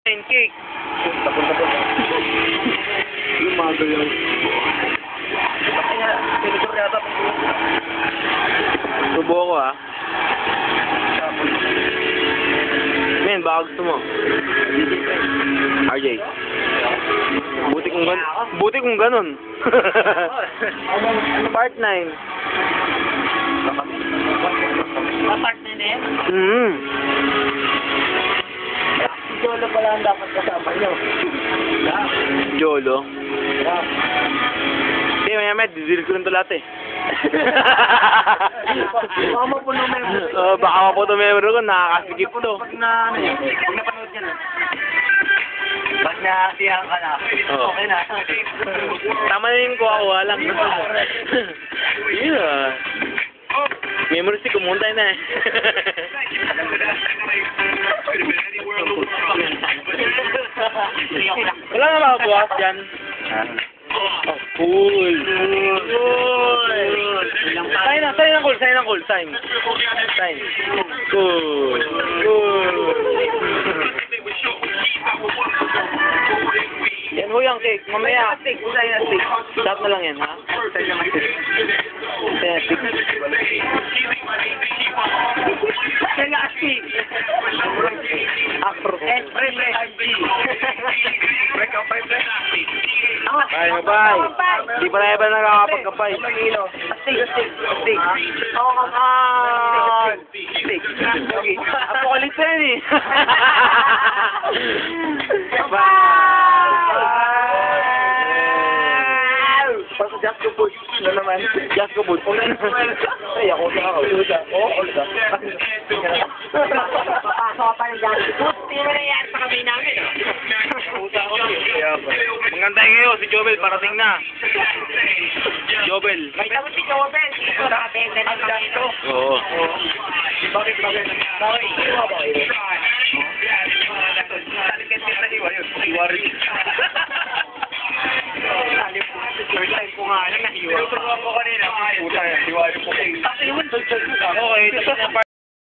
Pancake. Tapos. Yung mga ganyan. Pinagor yata. Subo ko ah. Men, baka gusto mo. RJ. Buti kung ganun. Part 9. Part na yan? Jolo pala ang dapat kasama nyo. Jolo. Hindi, maya didil ko rin ito lahat eh. Baka mapuno memory. Baka mapuno memory ko, nakakasigip to. Pag napanood yan. Pag nasiyahan ka na, okay na. Tama na yung kuha lang. Yeah. Memory stick, kumuntay na eh. Wala na makabukas dyan. Oh, cool. Sign ng cool. Sign. Cool. Yan ho yung cake. Mamaya. Stop na lang yan, ha? Bye. Di pa na iba nakakapagkapay. Astig. Oh, come on! Apocalypse yan eh. Basta just go push na naman. Just go boot. Ay, ako sa ako. Papasok ka pa ng just go push. Hindi mo na yan sa kami namin. Mangantay kayo, si Jobel parating na. Jobel. May tawag si Jobel. Dito nakabenta ng just go. Oo. Bakit? Bakit? Iwa ba? Salikin din na iwa yun. Iwari. First time ko nga lang nahiwa. Tuturuan ko kanina. Puta yan. Iwari po. Okay, ito na